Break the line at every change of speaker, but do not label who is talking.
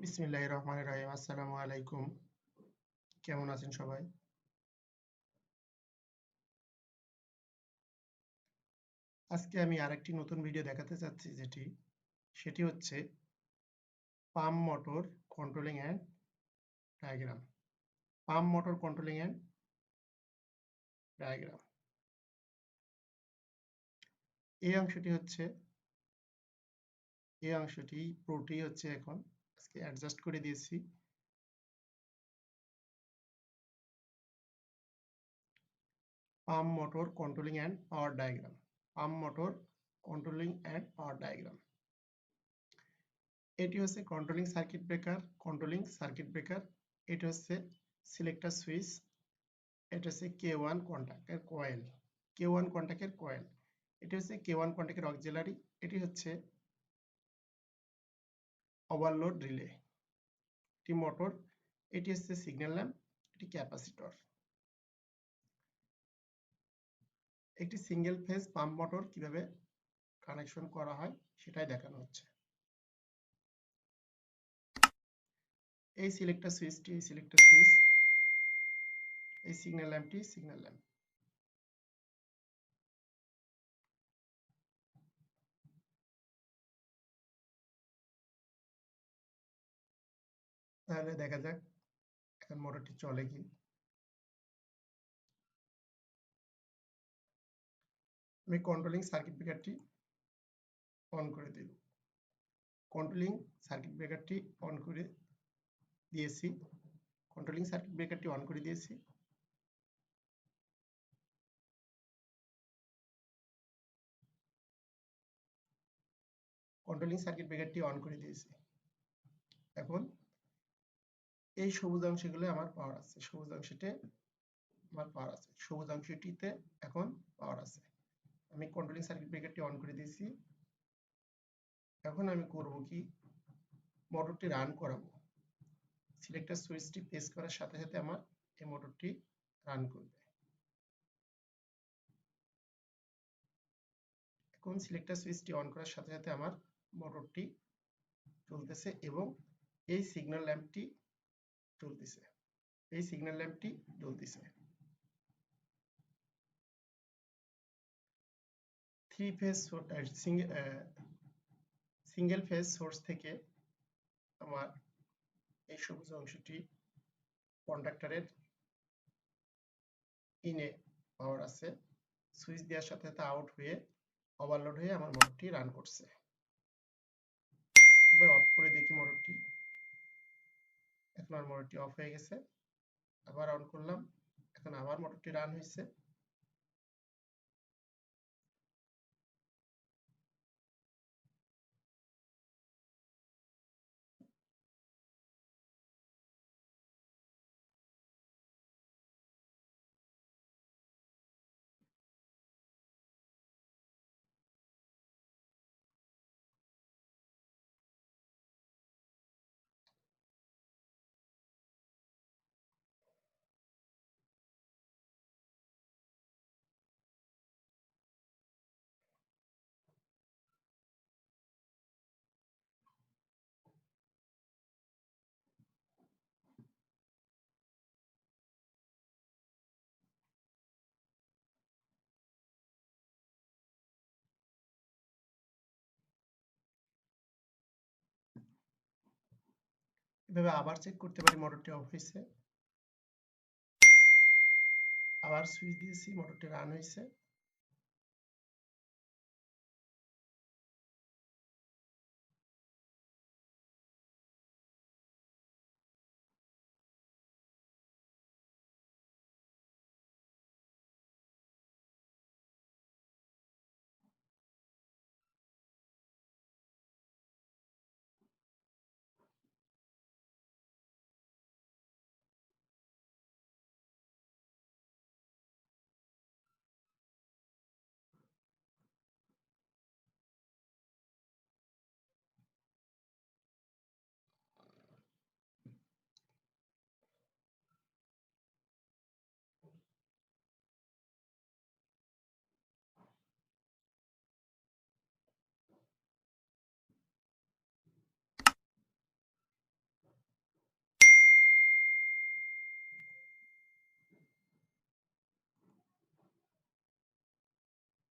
বিসমিল্লাহির রহমানির রহিম। আসসালামু আলাইকুম। কেমন আছেন সবাই? আজকে আমি আরেকটি নতুন ভিডিও দেখাতে চাচ্ছি সেটি হচ্ছে pump motor controlling and diagram. Pump motor controlling and diagram. এই অংশটি পুরোটি হচ্ছে এখন আজকে অ্যাডজাস্ট করে দিয়েছি। Pump motor controlling and power diagram. Pump motor controlling and power diagram. এটি হচ্ছে কন্ট্রোলিং সার্কিট ব্রেকার। এটি হচ্ছে সিলেক্টর সুইচ। এটা হচ্ছে K1 কন্টাক্টের কয়েল। K1 কন্টাক্টের coil. এটি হচ্ছে K1 কন্টাক্টের অক্সিলারি। এটি হচ্ছে ওভারলোড রিলে। এটি মোটর। এটি হচ্ছে সিগন্যাল ল্যাম্প। এটি ক্যাপাসিটর। একটি সিঙ্গেল ফেজ পাম্প মোটর কিভাবে কানেকশন করা হয় সেটাই দেখানো হচ্ছে। এই সিলেক্টর সুইচ। এই সিগন্যাল ল্যাম্প। তাহলে দেখা যাক এখন মোটরটি চলে কি। আমি কন্ট্রোলিং সার্কিট ব্রেকারটি অন করে দিই। কন্ট্রোলিং সার্কিট ব্রেকারটি অন করে দিয়েছি। কন্ট্রোলিং সার্কিট ব্রেকারটি অন করে দিয়েছি। কন্ট্রোলিং সার্কিট ব্রেকারটি অন করে দিয়েছি। এখন এই সবুজ অংশগুলো আমার পাওয়ার আছে। সবুজ অংশটিতে এখন পাওয়ার আছে। আমি কন্ট্রোলিং সার্কিট ব্রেকারটি অন করে দিয়েছি। এখন আমি করব কি, মোটরটি রান করাবো। সিলেক্টর সুইচটি প্রেস করার সাথে সাথে আমার এই মোটরটি রান করবে। এখন সিলেক্টর সুইচটি অন করার সাথে সাথে আমার মোটরটি চলতেছে এবং এই সিগন্যাল ল্যাম্পটি জ্বলতেছে। সিঙ্গেল ফেজ সোর্স থেকে আমার এই সবুজ অংশটি কন্ডাক্টরের ইনে পাওয়ার আছে। সুইচ দেওয়ার সাথে সাথে আউট হয়ে ওভারলোড হয়ে আমার মোটরটি রান করছে। এবার অফ করে দেখি মোটরটি। এখন আর মোটরটি অফ হয়ে গেছে। আবার অন করলাম। এখন আবার মোটরটি রান হয়েছে। এভাবে আবার চেক করতে পারি মোটরটি অফ হয়েছে। আবার সুইচ দিয়েছি, মোটরটি রান হয়েছে।